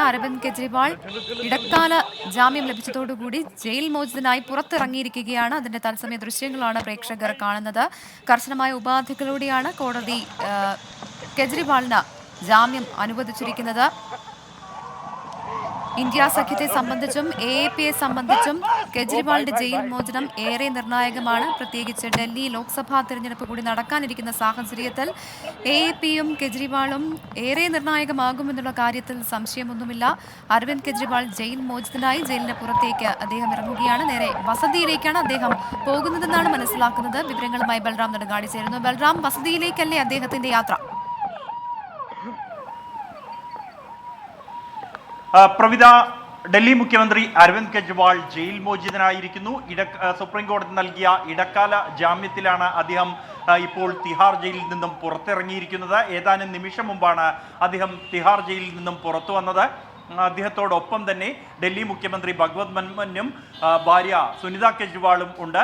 അരവിന്ദ് കെജ്രിവാൾ ഇടക്കാല ജാമ്യം ലഭിച്ചതോടുകൂടി ജയിൽ മോചിതനായി പുറത്തിറങ്ങിയിരിക്കുകയാണ്. അതിന്റെ തത്സമയ ദൃശ്യങ്ങളാണ് പ്രേക്ഷകർ കാണുന്നത്. കർശനമായ ഉപാധികളോടെയാണ് കോടതി കെജ്രിവാളിന് ജാമ്യം അനുവദിച്ചിരിക്കുന്നത്. ഇന്ത്യ സഖ്യത്തെ സംബന്ധിച്ചും AAPയെ സംബന്ധിച്ചും കെജ്രിവാളിന്റെ ജയിൽ മോചനം ഏറെ നിർണായകമാണ്. പ്രത്യേകിച്ച് ഡൽഹി ലോക്സഭാ തെരഞ്ഞെടുപ്പ് കൂടി നടക്കാനിരിക്കുന്ന സാഹചര്യത്തിൽ AAPയും കെജ്രിവാളും ഏറെ നിർണായകമാകുമെന്നുള്ള കാര്യത്തിൽ സംശയമൊന്നുമില്ല. അരവിന്ദ് കെജ്രിവാൾ ജയിൽ മോചിതനായി ജയിലിന് പുറത്തേക്ക് അദ്ദേഹം ഇറങ്ങുകയാണ്. നേരെ വസതിയിലേക്കാണ് അദ്ദേഹം പോകുന്നതെന്നാണ് മനസ്സിലാക്കുന്നത്. വിവരങ്ങളുമായി ബൽറാം നെടുങ്ങാടി ചേരുന്നു. ബൽറാം, വസതിയിലേക്കല്ലേ അദ്ദേഹത്തിന്റെ യാത്ര? പ്രവിത, ഡൽഹി മുഖ്യമന്ത്രി അരവിന്ദ് കെജ്രിവാൾ ജയിൽ മോചിതനായിരിക്കുന്നു. സുപ്രീം കോടതി നൽകിയ ഇടക്കാല ജാമ്യത്തിലാണ് അദ്ദേഹം ഇപ്പോൾ തിഹാർ ജയിലിൽ നിന്നും പുറത്തിറങ്ങിയിരിക്കുന്നത്. ഏതാനും നിമിഷം മുമ്പാണ് അദ്ദേഹം തിഹാർ ജയിലിൽ നിന്നും പുറത്തു വന്നത്. അദ്ദേഹത്തോടൊപ്പം തന്നെ ഡൽഹി മുഖ്യമന്ത്രി ഭഗവത് മന്നും ഭാര്യ സുനിത കെജ്രിവാളും ഉണ്ട്.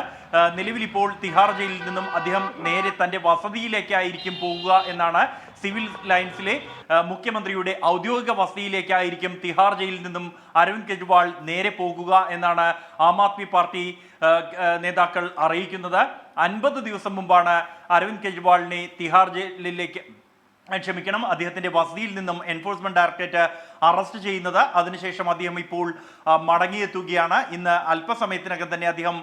നിലവിൽ ഇപ്പോൾ തിഹാർ ജയിലിൽ നിന്നും അദ്ദേഹം നേരെ തൻ്റെ വസതിയിലേക്കായിരിക്കും പോകുക എന്നാണ്. സിവിൽ ലൈൻസിലെ മുഖ്യമന്ത്രിയുടെ ഔദ്യോഗിക വസതിയിലേക്കായിരിക്കും തിഹാർ ജയിലിൽ നിന്നും അരവിന്ദ് കെജ്രിവാൾ നേരെ പോകുക എന്നാണ് ആം ആദ്മി പാർട്ടി നേതാക്കൾ അറിയിക്കുന്നത്. 50 ദിവസം മുമ്പാണ് അരവിന്ദ് കെജ്രിവാളിനെ തിഹാർ ജയിലിലേക്ക് അദ്ദേഹത്തിന്റെ വസതിയിൽ നിന്നും എൻഫോഴ്സ്മെന്റ് ഡയറക്ടറേറ്റ് അറസ്റ്റ് ചെയ്യുന്നത്. അതിനുശേഷം അദ്ദേഹം ഇപ്പോൾ മടങ്ങിയെത്തുകയാണ്. ഇന്ന് അല്പസമയത്തിനകം തന്നെ അദ്ദേഹം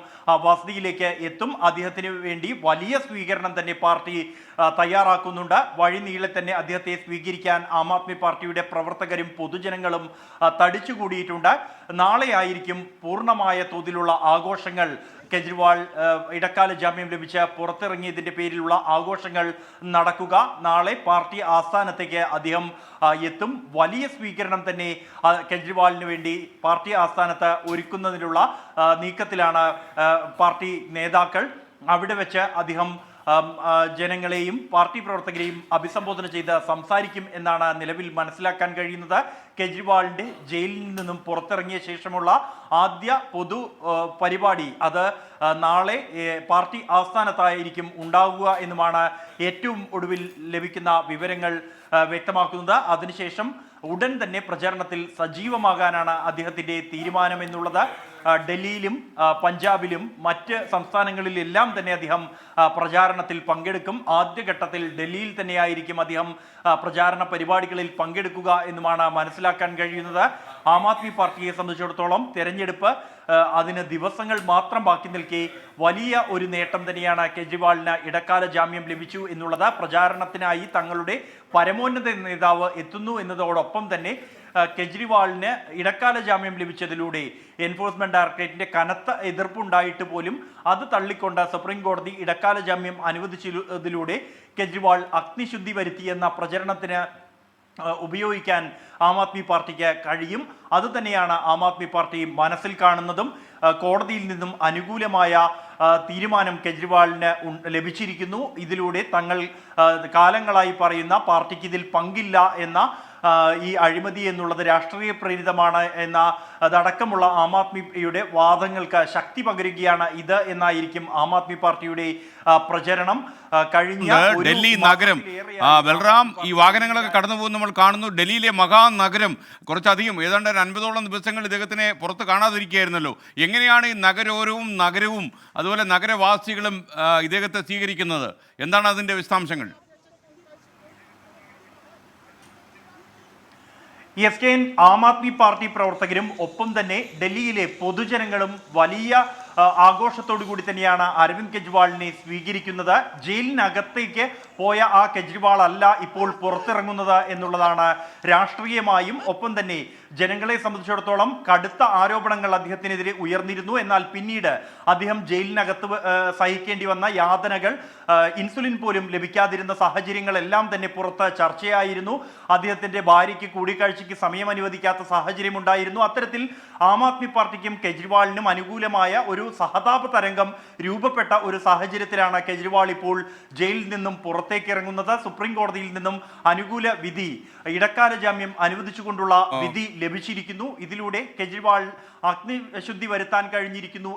വസതിയിലേക്ക് എത്തും. അദ്ദേഹത്തിന് വേണ്ടി വലിയ സ്വീകരണം തന്നെ പാർട്ടി തയ്യാറാക്കുന്നുണ്ട്. വഴി നീളെ തന്നെ അദ്ദേഹത്തെ സ്വീകരിക്കാൻ ആം ആദ്മി പാർട്ടിയുടെ പ്രവർത്തകരും പൊതുജനങ്ങളും തടിച്ചുകൂടിയിട്ടുണ്ട്. നാളെയായിരിക്കും പൂർണ്ണമായ തോതിലുള്ള ആഘോഷങ്ങൾ. കെജ്രിവാൾ ഇടക്കാല ജാമ്യം ലഭിച്ച് പുറത്തിറങ്ങിയതിന്റെ പേരിലുള്ള ആഘോഷങ്ങൾ നടക്കുക. നാളെ പാർട്ടി ആസ്ഥാനത്തേക്ക് അദ്ദേഹം എത്തും. വലിയ സ്വീകരണം തന്നെ കെജ്രിവാളിന് വേണ്ടി പാർട്ടി ആസ്ഥാനത്ത് ഒരുക്കുന്നതിനുള്ള നീക്കത്തിലാണ് പാർട്ടി നേതാക്കൾ. അവിടെ വെച്ച് അദ്ദേഹം ജനങ്ങളെയും പാർട്ടി പ്രവർത്തകരെയും അഭിസംബോധന ചെയ്ത് സംസാരിക്കും എന്നാണ് നിലവിൽ മനസ്സിലാക്കാൻ കഴിയുന്നത്. കെജ്രിവാളിന്റെ ജയിലിൽ നിന്നും പുറത്തിറങ്ങിയ ശേഷമുള്ള ആദ്യ പൊതു പരിപാടി അത് നാളെ പാർട്ടി ആസ്ഥാനത്തായിരിക്കും ഉണ്ടാവുക എന്നുമാണ് ഏറ്റവും ഒടുവിൽ ലഭിക്കുന്ന വിവരങ്ങൾ വ്യക്തമാക്കുന്നത്. അതിനുശേഷം ഉടൻ തന്നെ പ്രചാരണത്തിൽ സജീവമാകാനാണ് അദ്ദേഹത്തിന്റെ തീരുമാനം എന്നുള്ളത്. ഡൽഹിയിലും പഞ്ചാബിലും മറ്റ് സംസ്ഥാനങ്ങളിലെല്ലാം തന്നെ അദ്ദേഹം പ്രചാരണത്തിൽ പങ്കെടുക്കും. ആദ്യഘട്ടത്തിൽ ഡൽഹിയിൽ തന്നെയായിരിക്കും അദ്ദേഹം പ്രചാരണ പരിപാടികളിൽ പങ്കെടുക്കുക എന്നുമാണ് മനസ്സിലാക്കാൻ കഴിയുന്നത്. ആം ആദ്മി പാർട്ടിയെ സംബന്ധിച്ചിടത്തോളം തെരഞ്ഞെടുപ്പ് അതിന് ദിവസങ്ങൾ മാത്രം ബാക്കി നിൽക്കെ വലിയ ഒരു നേട്ടം തന്നെയാണ് കെജ്രിവാളിന് ഇടക്കാല ജാമ്യം ലഭിച്ചു എന്നുള്ളത്. പ്രചാരണത്തിനായി തങ്ങളുടെ പരമോന്നത നേതാവ് എത്തുന്നു എന്നതോടൊപ്പം തന്നെ കെജ്രിവാളിന് ഇടക്കാല ജാമ്യം ലഭിച്ചതിലൂടെ എൻഫോഴ്സ്മെന്റ് ഡയറക്ടറേറ്റിന്റെ കനത്ത എതിർപ്പുണ്ടായിട്ട് പോലും അത് തള്ളിക്കൊണ്ട് സുപ്രീം കോടതി ഇടക്കാല ജാമ്യം അനുവദിച്ചതിലൂടെ കെജ്രിവാൾ അഗ്നിശുദ്ധി വരുത്തിയെന്ന പ്രചരണത്തിന് ഉപയോഗിക്കാൻ ആം ആദ്മി പാർട്ടിക്ക് കഴിയും. അതുതന്നെയാണ് ആം ആദ്മി പാർട്ടി മനസ്സിൽ കാണുന്നതും. കോടതിയിൽ നിന്നും അനുകൂലമായ തീരുമാനം കെജ്രിവാളിന് ലഭിച്ചിരിക്കുന്നു. ഇതിലൂടെ തങ്ങൾ കാലങ്ങളായി പറയുന്ന പാർട്ടിക്ക് ഇതിൽ പങ്കില്ല എന്ന ഈ അഴിമതി എന്നുള്ളത് രാഷ്ട്രീയ പ്രേരിതമാണ് എന്ന അതടക്കമുള്ള ആം ആദ്മിയുടെ വാദങ്ങൾക്ക് ശക്തി പകരുകയാണ് ഇത് എന്നായിരിക്കും ആം ആദ്മി പാർട്ടിയുടെ പ്രചരണം. കഴിഞ്ഞ ഡൽഹി നഗരം ബൽറാം, ഈ വാഹനങ്ങളൊക്കെ കടന്നു പോകുന്ന നമ്മൾ കാണുന്നു. ഡൽഹിയിലെ മഹാനഗരം കുറച്ചധികം ഏതാണ്ട് 50ഓളം ദിവസങ്ങൾ ഇദ്ദേഹത്തിനെ പുറത്ത് കാണാതിരിക്കുകയായിരുന്നല്ലോ. എങ്ങനെയാണ് ഈ നഗരവും അതുപോലെ നഗരവാസികളും ഇദ്ദേഹത്തെ സ്വീകരിക്കുന്നത്? എന്താണ് അതിൻ്റെ വിശദാംശങ്ങൾ? ആം ആദ്മി പാർട്ടി പ്രവർത്തകരും ഒപ്പം തന്നെ ഡൽഹിയിലെ പൊതുജനങ്ങളും വലിയ ആഘോഷത്തോടു കൂടി തന്നെയാണ് അരവിന്ദ് കെജ്രിവാളിനെ സ്വീകരിക്കുന്നത്. ജയിലിനകത്തേക്ക് പോയ ആ കെജ്രിവാൾ അല്ല ഇപ്പോൾ പുറത്തിറങ്ങുന്നത് എന്നുള്ളതാണ് രാഷ്ട്രീയമായും ഒപ്പം തന്നെ ജനങ്ങളെ സംബന്ധിച്ചിടത്തോളം കടുത്ത ആരോപണങ്ങൾ അദ്ദേഹത്തിനെതിരെ ഉയർന്നിരുന്നു. എന്നാൽ പിന്നീട് അദ്ദേഹം ജയിലിനകത്ത് സഹിക്കേണ്ടി വന്ന യാതനകൾ, ഇൻസുലിൻ പോലും ലഭിക്കാതിരുന്ന സാഹചര്യങ്ങളെല്ലാം തന്നെ പുറത്ത് ചർച്ചയായിരുന്നു. അദ്ദേഹത്തിന്റെ ഭാര്യയ്ക്ക് കൂടിക്കാഴ്ചയ്ക്ക് സമയം അനുവദിക്കാത്ത സാഹചര്യം ഉണ്ടായിരുന്നു. അത്തരത്തിൽ ആം ആദ്മി പാർട്ടിക്കും കെജ്രിവാളിനും അനുകൂലമായ ഒരു സഹതാപ തരംഗം രൂപപ്പെട്ട ഒരു സാഹചര്യത്തിലാണ് കെജ്രിവാൾ ഇപ്പോൾ ജയിലിൽ നിന്നും പുറത്തേക്ക് ഇറങ്ങുന്നത്. സുപ്രീം കോടതിയിൽ നിന്നും അനുകൂല വിധി, ഇടക്കാല ജാമ്യം അനുവദിച്ചുകൊണ്ടുള്ള വിധി ലഭിച്ചിരിക്കുന്നു. ഇതിലൂടെ കെജ്രിവാൾ അഗ്നിശുദ്ധി വരുത്താൻ കഴിഞ്ഞിരിക്കുന്നു.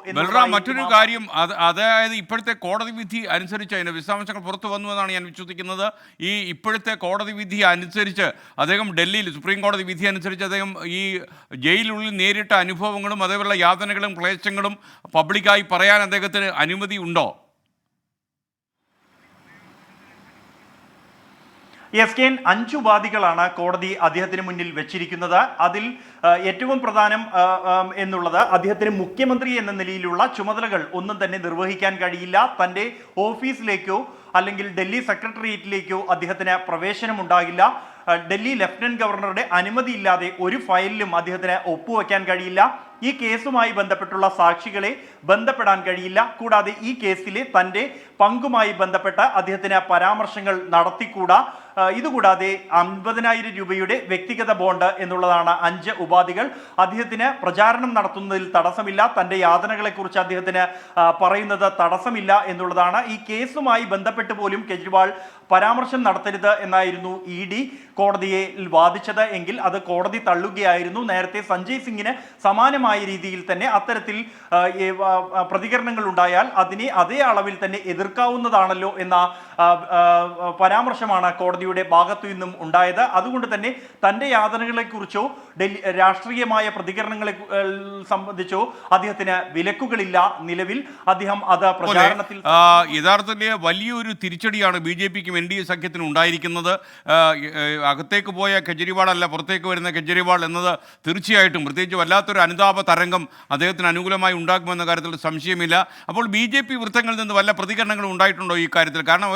മറ്റൊരു കാര്യം, അതായത് ഇപ്പോഴത്തെ കോടതി വിധി അനുസരിച്ച് അതിന്റെ വിശദാംശങ്ങൾ പുറത്തു വന്നു എന്നാണ് ഞാൻ വിശ്വസിക്കുന്നത്. ഈ ഇപ്പോഴത്തെ കോടതി വിധി അനുസരിച്ച് അദ്ദേഹം ഡൽഹിയിൽ സുപ്രീം കോടതി വിധി അനുസരിച്ച് അദ്ദേഹം ഈ ജയിലിനുള്ളിൽ നേരിട്ട അനുഭവങ്ങളും അതേപോലുള്ള യാതനകളും ക്ലേശങ്ങളും പബ്ലിക്കായി പറയാൻ അദ്ദേഹത്തിന് അനുമതി ഉണ്ടോ? SKN 5 ഉപാധികളാണ് കോടതി അദ്ദേഹത്തിന് മുന്നിൽ വെച്ചിരിക്കുന്നത്. അതിൽ ഏറ്റവും പ്രധാനം എന്നുള്ളത് അദ്ദേഹത്തിന് മുഖ്യമന്ത്രി എന്ന നിലയിലുള്ള ചുമതലകൾ ഒന്നും തന്നെ നിർവഹിക്കാൻ കഴിയില്ല. തൻ്റെ ഓഫീസിലേക്കോ അല്ലെങ്കിൽ ഡൽഹി സെക്രട്ടേറിയറ്റിലേക്കോ അദ്ദേഹത്തിന് പ്രവേശനം ഉണ്ടാകില്ല. ഡൽഹി ലഫ്റ്റനന്റ് ഗവർണറുടെ അനുമതിയില്ലാതെ ഒരു ഫയലിലും അദ്ദേഹത്തിന് ഒപ്പുവെക്കാൻ കഴിയില്ല. ഈ കേസുമായി ബന്ധപ്പെട്ടുള്ള സാക്ഷികളെ ബന്ധപ്പെടാൻ കഴിയില്ല. കൂടാതെ ഈ കേസിലെ തൻ്റെ പങ്കുമായി ബന്ധപ്പെട്ട് അദ്ദേഹത്തിന് പരാമർശങ്ങൾ നടത്തിക്കൂടാ. ഇതുകൂടാതെ 50,000 രൂപയുടെ വ്യക്തിഗത ബോണ്ട് എന്നുള്ളതാണ് 5 ഉപാധികൾ. അദ്ദേഹത്തിന് പ്രചാരണം നടത്തുന്നതിൽ തടസ്സമില്ല. തൻ്റെ യാതനകളെക്കുറിച്ച് അദ്ദേഹത്തിന് പറയുന്നത് തടസ്സമില്ല എന്നുള്ളതാണ്. ഈ കേസുമായി ബന്ധപ്പെട്ട് പോലും കെജ്രിവാൾ പരാമർശം നടത്തരുത് എന്നായിരുന്നു ED കോടതിയെ വാദിച്ചത്. എങ്കിൽ അത് കോടതി തള്ളുകയായിരുന്നു. നേരത്തെ സഞ്ജയ് സിംഗിന് സമാനമായ രീതിയിൽ തന്നെ അത്തരത്തിൽ പ്രതികരണങ്ങൾ ഉണ്ടായാൽ അതിനെ അതേ അളവിൽ തന്നെ എതിർക്കാവുന്നതാണല്ലോ എന്ന പരാമർശമാണ് കോടതിയുടെ ഭാഗത്തു നിന്നും ഉണ്ടായത്. അതുകൊണ്ട് തന്നെ തൻ്റെ യാതനകളെക്കുറിച്ചോ രാഷ്ട്രീയമായ പ്രതികരണങ്ങളെ സംബന്ധിച്ചോ അദ്ദേഹത്തിന് വിലക്കുകളില്ല. നിലവിൽ അദ്ദേഹം അത് പ്രചാരണത്തിൽ യഥാർത്ഥത്തിൽ വലിയൊരു തിരിച്ചടിയാണ് BJPക്കും NDA സഖ്യത്തിനും ഉണ്ടായിരിക്കുന്നത്. അകത്തേക്ക് പോയ കെജ്രിവാൾ അല്ല പുറത്തേക്ക് വരുന്ന കെജ്രിവാൾ എന്നത് തീർച്ചയായിട്ടും പ്രത്യേകിച്ച് വല്ലാത്തൊരു അനുതാപ തരംഗം അദ്ദേഹത്തിന് അനുകൂലമായി ഉണ്ടാക്കുമെന്ന കാര്യത്തിൽ സംശയമില്ല. അപ്പോൾ BJP വൃത്തങ്ങളിൽ നിന്ന് വല്ല പ്രതികരണങ്ങളും ഉണ്ടായിട്ടുണ്ടോ ഈ കാര്യത്തിൽ? കാരണം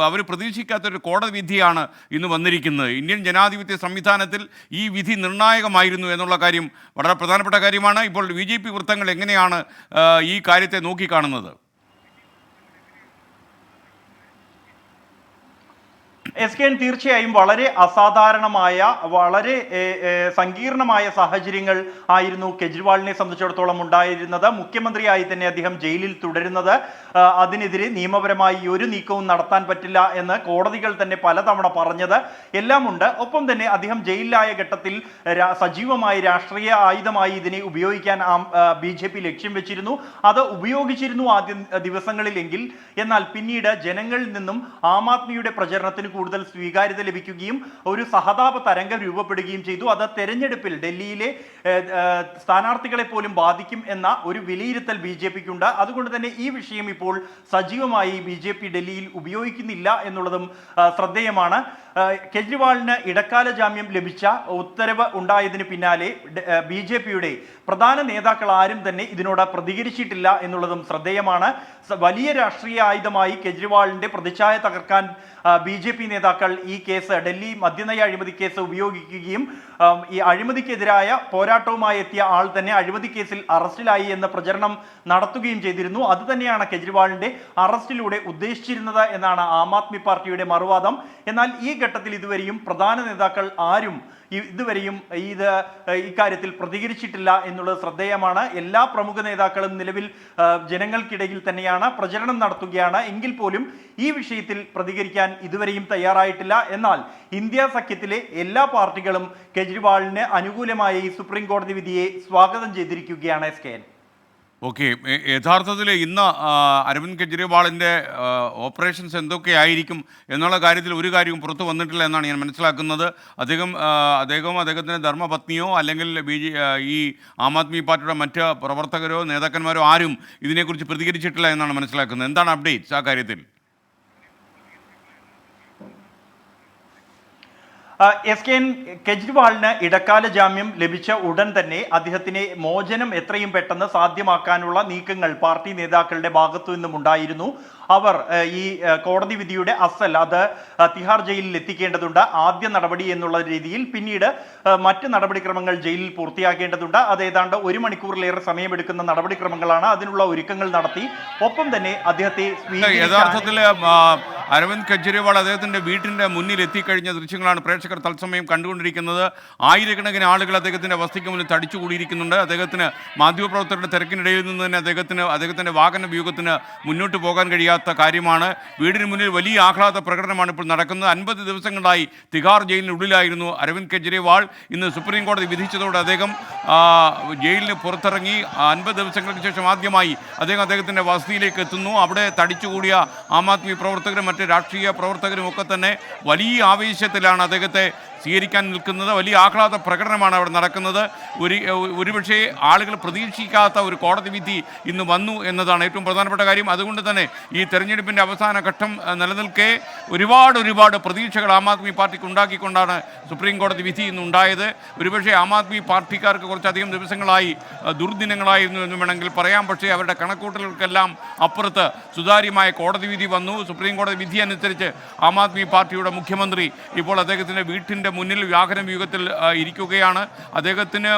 അവർ പ്രതീക്ഷിക്കാത്തൊരു കോടതി വിധിയാണ് ഇന്ന് വന്നിരിക്കുന്നത്. ഇന്ത്യൻ ജനാധിപത്യ സംവിധാനത്തിൽ ഈ വിധി നിർണായകമായിരുന്നു എന്നുള്ള കാര്യം വളരെ പ്രധാനപ്പെട്ട കാര്യമാണ്. ഇപ്പോൾ BJP വൃത്തങ്ങൾ എങ്ങനെയാണ് ഈ കാര്യത്തെ നോക്കിക്കാണുന്നത്? SKN തീർച്ചയായും വളരെ അസാധാരണമായ വളരെ സങ്കീർണമായ സാഹചര്യങ്ങൾ ആയിരുന്നു കെജ്രിവാളിനെ സംബന്ധിച്ചിടത്തോളം ഉണ്ടായിരുന്നത്. മുഖ്യമന്ത്രിയായി തന്നെ അദ്ദേഹം ജയിലിൽ തുടരുന്നത്, അതിനെതിരെ നിയമപരമായി ഒരു നീക്കവും നടത്താൻ പറ്റില്ല എന്ന് കോടതികൾ തന്നെ പലതവണ പറഞ്ഞത് എല്ലാം ഉണ്ട്. ഒപ്പം തന്നെ അദ്ദേഹം ജയിലിലായ ഘട്ടത്തിൽ സജീവമായ രാഷ്ട്രീയ ആയുധമായി ഇതിനെ ഉപയോഗിക്കാൻ BJP ലക്ഷ്യം വെച്ചിരുന്നു. അത് ഉപയോഗിച്ചിരുന്നു ആദ്യ ദിവസങ്ങളിലെങ്കിൽ. എന്നാൽ പിന്നീട് ജനങ്ങളിൽ നിന്നും ആം ആദ്മിയുടെ പ്രചരണത്തിന് കൂടുതൽ സ്വീകാര്യത ലഭിക്കുകയും ഒരു സഹതാപ തരംഗം രൂപപ്പെടുകയും ചെയ്തു. അത് തെരഞ്ഞെടുപ്പിൽ ഡൽഹിയിലെ സ്ഥാനാർത്ഥികളെ പോലും ബാധിക്കും എന്ന ഒരു വിലയിരുത്തൽ BJPക്കുണ്ട്. അതുകൊണ്ട് തന്നെ ഈ വിഷയം ഇപ്പോൾ സജീവമായി BJP ഡൽഹിയിൽ ഉപയോഗിക്കുന്നില്ല എന്നുള്ളതും ശ്രദ്ധേയമാണ്. കെജ്രിവാളിന് ഇടക്കാല ജാമ്യം ലഭിച്ച ഉത്തരവ് ഉണ്ടായതിന് പിന്നാലെ BJPയുടെ പ്രധാന നേതാക്കൾ ആരും തന്നെ ഇതിനോട് പ്രതികരിച്ചിട്ടില്ല എന്നുള്ളതും ശ്രദ്ധേയമാണ്. വലിയ രാഷ്ട്രീയ ആയുധമായി കെജ്രിവാളിന്റെ പ്രതിച്ഛായ തകർക്കാൻ BJP നേതാക്കൾ ഈ കേസ്, ഡൽഹി മദ്യനയ അഴിമതി കേസ് ഉപയോഗിക്കുകയും ഈ അഴിമതിക്കെതിരായ പോരാട്ടവുമായി എത്തിയ ആൾ തന്നെ അഴിമതി കേസിൽ അറസ്റ്റിലായി എന്ന പ്രചരണം നടത്തുകയും ചെയ്തിരുന്നു. അത് തന്നെയാണ് കെജ്രിവാളിന്റെ അറസ്റ്റിലൂടെ ഉദ്ദേശിച്ചിരുന്നത് എന്നാണ് ആം ആദ്മി പാർട്ടിയുടെ മറുവാദം. എന്നാൽ ഈ ഘട്ടത്തിൽ ഇതുവരെയും പ്രധാന നേതാക്കൾ ആരും ഇതുവരെയും ഇക്കാര്യത്തിൽ പ്രതികരിച്ചിട്ടില്ല എന്നുള്ളത് ശ്രദ്ധേയമാണ്. എല്ലാ പ്രമുഖ നേതാക്കളും നിലവിൽ ജനങ്ങൾക്കിടയിൽ തന്നെയാണ്, പ്രചരണം നടത്തുകയാണ്. എങ്കിൽ പോലും ഈ വിഷയത്തിൽ പ്രതികരിക്കാൻ ഇതുവരെയും തയ്യാറായിട്ടില്ല. എന്നാൽ ഇന്ത്യ സഖ്യത്തിലെ എല്ലാ പാർട്ടികളും കെജ്രിവാളിന് അനുകൂലമായ ഈ സുപ്രീം കോടതി വിധിയെ സ്വാഗതം ചെയ്തിരിക്കുകയാണ്. SKN. ഓക്കെ, യഥാർത്ഥത്തിൽ ഇന്ന് അരവിന്ദ് കെജ്രിവാളിൻ്റെ ഓപ്പറേഷൻസ് എന്തൊക്കെയായിരിക്കും എന്നുള്ള കാര്യത്തിൽ ഒരു കാര്യവും പുറത്തു വന്നിട്ടില്ല എന്നാണ് ഞാൻ മനസ്സിലാക്കുന്നത്. അദ്ദേഹത്തിൻ്റെ ധർമ്മപത്നിയോ അല്ലെങ്കിൽ ഈ ആം ആദ്മി പാർട്ടിയുടെ മറ്റ് പ്രവർത്തകരോ നേതാക്കന്മാരോ ആരും ഇതിനെക്കുറിച്ച് പ്രതികരിച്ചിട്ടില്ല എന്നാണ് മനസ്സിലാക്കുന്നത്. എന്താണ് അപ്ഡേറ്റ്സ് ആ കാര്യത്തിൽ? SKN കെജ്രിവാളിന് ഇടക്കാല ജാമ്യം ലഭിച്ച ഉടൻ തന്നെ അദ്ദേഹത്തിന് മോചനം എത്രയും പെട്ടെന്ന് സാധ്യമാക്കാനുള്ള നീക്കങ്ങൾ പാർട്ടി നേതാക്കളുടെ ഭാഗത്തു നിന്നും ഉണ്ടായിരുന്നു. അവർ ഈ കോടതി വിധിയുടെ അസൽ അത് തിഹാർ ജയിലിൽ എത്തിക്കേണ്ടതുണ്ട്, ആദ്യ നടപടി എന്നുള്ള രീതിയിൽ. പിന്നീട് മറ്റ് നടപടിക്രമങ്ങൾ ജയിലിൽ പൂർത്തിയാക്കേണ്ടതുണ്ട്. അത് ഏതാണ്ട് 1 മണിക്കൂറിലേറെ സമയമെടുക്കുന്ന നടപടിക്രമങ്ങളാണ്. അതിനുള്ള ഒരുക്കങ്ങൾ നടത്തി. ഒപ്പം തന്നെ അദ്ദേഹത്തെ യഥാർത്ഥത്തിൽ അരവിന്ദ് കെജ്രിവാൾ അദ്ദേഹത്തിൻ്റെ വീട്ടിൻ്റെ മുന്നിൽ എത്തിക്കഴിഞ്ഞ ദൃശ്യങ്ങളാണ് പ്രേക്ഷകർ തത്സമയം കണ്ടുകൊണ്ടിരിക്കുന്നത്. ആയിരക്കണക്കിന് ആളുകൾ അദ്ദേഹത്തിൻ്റെ വസതിക്ക് മുന്നിൽ തടിച്ചുകൂടിയിരിക്കുന്നുണ്ട്. അദ്ദേഹത്തിന് മാധ്യമപ്രവർത്തകരുടെ തിരക്കിനിടയിൽ നിന്ന് തന്നെ അദ്ദേഹത്തിൻ്റെ വാഹന വ്യൂഹത്തിന് മുന്നോട്ട് പോകാൻ കഴിയാത്ത കാര്യമാണ്. വീടിന് മുന്നിൽ വലിയ ആഹ്ലാദ പ്രകടനമാണ് ഇപ്പോൾ നടക്കുന്നത്. 50 ദിവസങ്ങളായി തിഹാർ ജയിലിനുള്ളിലായിരുന്നു അരവിന്ദ് കെജ്രിവാൾ. ഇന്ന് സുപ്രീം കോടതി വിധിച്ചതോടെ അദ്ദേഹം ജയിലിന് പുറത്തിറങ്ങി. 50 ദിവസങ്ങൾക്ക് ശേഷം ആദ്യമായി അദ്ദേഹത്തിൻ്റെ വസതിയിലേക്ക് എത്തുന്നു. അവിടെ തടിച്ചുകൂടിയ ആം ആദ്മി പ്രവർത്തകരും മറ്റ് രാഷ്ട്രീയ പ്രവർത്തകരും ഒക്കെ തന്നെ വലിയ ആവേശത്തിലാണ് അദ്ദേഹത്തെ സ്വീകരിക്കാൻ നിൽക്കുന്നത്. വലിയ ആഹ്ലാദ പ്രകടനമാണ് അവിടെ നടക്കുന്നത്. ഒരുപക്ഷെ ആളുകൾ പ്രതീക്ഷിക്കാത്ത ഒരു കോടതി വിധി ഇന്ന് വന്നു എന്നതാണ് ഏറ്റവും പ്രധാനപ്പെട്ട കാര്യം. അതുകൊണ്ട് തന്നെ ഈ തെരഞ്ഞെടുപ്പിൻ്റെ അവസാന ഘട്ടം നിലനിൽക്കെ ഒരുപാട് പ്രതീക്ഷകൾ ആം ആദ്മി പാർട്ടിക്ക് ഉണ്ടാക്കിക്കൊണ്ടാണ് സുപ്രീം കോടതി വിധി ഇന്നുണ്ടായത്. ഒരുപക്ഷെ ആം ആദ്മി പാർട്ടിക്കാർക്ക് കുറച്ചധികം ദിവസങ്ങളായി ദുർദിനങ്ങളായിരുന്നു എന്ന് വേണമെങ്കിൽ പറയാം. പക്ഷേ അവരുടെ കണക്കൂട്ടലുകൾക്കെല്ലാം അപ്പുറത്ത് സുതാര്യമായ കോടതി വിധി വന്നു. സുപ്രീം കോടതി വിധി അനുസരിച്ച് ആം ആദ്മി പാർട്ടിയുടെ മുഖ്യമന്ത്രി ഇപ്പോൾ അദ്ദേഹത്തിൻ്റെ വീട്ടിൻ്റെ മുന്നിൽ വാഹന വ്യൂഹത്തിൽ ഇരിക്കുകയാണ്. അദ്ദേഹത്തിൻ്റെ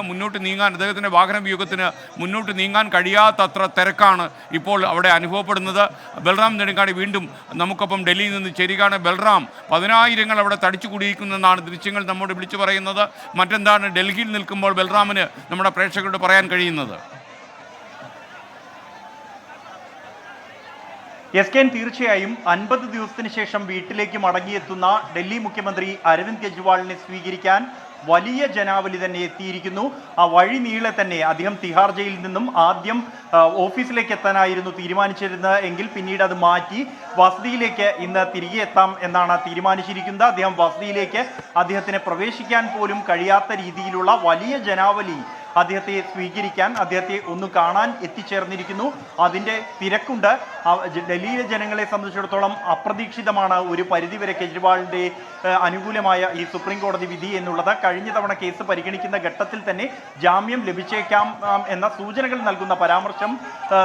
വാഹന വ്യൂഹത്തിന് മുന്നോട്ട് നീങ്ങാൻ കഴിയാത്തത്ര തിരക്കാണ് ഇപ്പോൾ അവിടെ അനുഭവപ്പെടുന്നത്. ബൽറാം നെടുങ്ങാടി വീണ്ടും നമുക്കൊപ്പം ഡൽഹിയിൽ നിന്ന് ചേരുകയാണ്. ബൽറാം, 10,000 അവിടെ തടിച്ചുകൂടിയിരിക്കുന്നതെന്നാണ് ദൃശ്യങ്ങൾ നമ്മോട് വിളിച്ചു പറയുന്നത്. മറ്റെന്താണ് ഡൽഹിയിൽ നിൽക്കുമ്പോൾ ബൽറാമിന് നമ്മുടെ പ്രേക്ഷകരോട് പറയാൻ കഴിയുന്നത്? SKN തീർച്ചയായും 50 ദിവസത്തിന് ശേഷം വീട്ടിലേക്ക് മടങ്ങിയെത്തുന്ന ഡൽഹി മുഖ്യമന്ത്രി അരവിന്ദ് കെജ്രിവാളിനെ സ്വീകരിക്കാൻ വലിയ ജനാവലി തന്നെ എത്തിയിരിക്കുന്നു. ആ വഴി നീളെ തന്നെ അദ്ദേഹം തിഹാർ ജയിലിൽ നിന്നും ആദ്യം ഓഫീസിലേക്ക് എത്താനായിരുന്നു തീരുമാനിച്ചിരുന്നത് എങ്കിൽ പിന്നീട് അത് മാറ്റി വസതിയിലേക്ക് ഇന്ന് തിരികെ എത്താം എന്നാണ് തീരുമാനിച്ചിരിക്കുന്നത്. അദ്ദേഹം വസതിയിലേക്ക് അദ്ദേഹത്തിന് പ്രവേശിക്കാൻ പോലും കഴിയാത്ത രീതിയിലുള്ള വലിയ ജനാവലി അദ്ദേഹത്തെ സ്വീകരിക്കാൻ, അദ്ദേഹത്തെ ഒന്ന് കാണാൻ എത്തിച്ചേർന്നിരിക്കുന്നു. അതിൻ്റെ തിരക്കുണ്ട്. ഡൽഹിയിലെ ജനങ്ങളെ സംബന്ധിച്ചിടത്തോളം അപ്രതീക്ഷിതമാണ് ഒരു പരിധിവരെ കെജ്രിവാളിൻ്റെ അനുകൂലമായ ഈ സുപ്രീം കോടതി വിധി എന്നുള്ളത്. കഴിഞ്ഞ തവണ കേസ് പരിഗണിക്കുന്ന ഘട്ടത്തിൽ തന്നെ ജാമ്യം ലഭിച്ചേക്കാം എന്ന സൂചനകൾ നൽകുന്ന പരാമർശം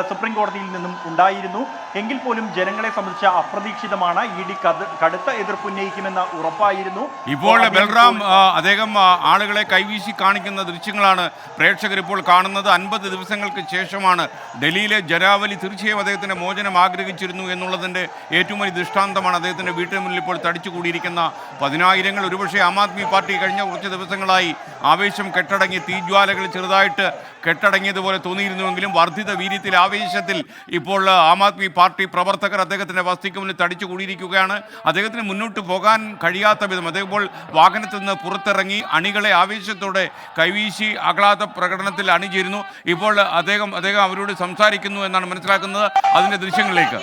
സുപ്രീം കോടതിയിൽ നിന്നും ഉണ്ടായിരുന്നു. എങ്കിൽ പോലും ജനങ്ങളെ സംബന്ധിച്ച് അപ്രതീക്ഷിതമാണ്. ഇഡി കടുത്ത എതിർപ്പുന്നയിക്കുമെന്ന് ഉറപ്പായിരുന്നു. ഇപ്പോൾ ബൽറാം അദ്ദേഹം ആളുകളെ കൈവീശി കാണിക്കുന്ന ദൃശ്യങ്ങളാണ് പ്രേക്ഷകർ ഇപ്പോൾ കാണുന്നത്. 50 ദിവസങ്ങൾക്ക് ശേഷമാണ് ഡൽഹിയിലെ ജനാവലി തീർച്ചയായും അദ്ദേഹത്തിൻ്റെ മോചനം ആഗ്രഹിച്ചിരുന്നു എന്നുള്ളതിൻ്റെ ഏറ്റവും വലിയ ദൃഷ്ടാന്തമാണ് അദ്ദേഹത്തിൻ്റെ വീട്ടിന് മുന്നിൽ ഇപ്പോൾ തടിച്ചുകൂടിയിരിക്കുന്ന 10,000. ഒരുപക്ഷെ ആം ആദ്മി പാർട്ടി കഴിഞ്ഞ കുറച്ച് ദിവസങ്ങളായി ആവേശം കെട്ടടങ്ങി, തീജ്വാലകൾ ചെറുതായിട്ട് കെട്ടടങ്ങിയതുപോലെ തോന്നിയിരുന്നുവെങ്കിലും വർദ്ധിത വീര്യത്തിൽ, ആവേശത്തിൽ ഇപ്പോൾ ആം ആദ്മി പാർട്ടി പ്രവർത്തകർ അദ്ദേഹത്തിൻ്റെ വസതിക്ക് മുന്നിൽ തടിച്ചുകൂടിയിരിക്കുകയാണ്. അദ്ദേഹത്തിന് മുന്നോട്ട് പോകാൻ കഴിയാത്ത വിധം അദ്ദേഹം ഇപ്പോൾ വാഹനത്തിൽ നിന്ന് പുറത്തിറങ്ങി അണികളെ ആവേശത്തോടെ കൈവീശി ആഹ്ലാദ പ്രകടനത്തിൽ അണിചേരുന്നു. ഇപ്പോൾ അദ്ദേഹം അവരോട് സംസാരിക്കുന്നു എന്നാണ് മനസ്സിലാക്കുന്നത്. അതിൻ്റെ ദൃശ്യങ്ങളിലേക്ക്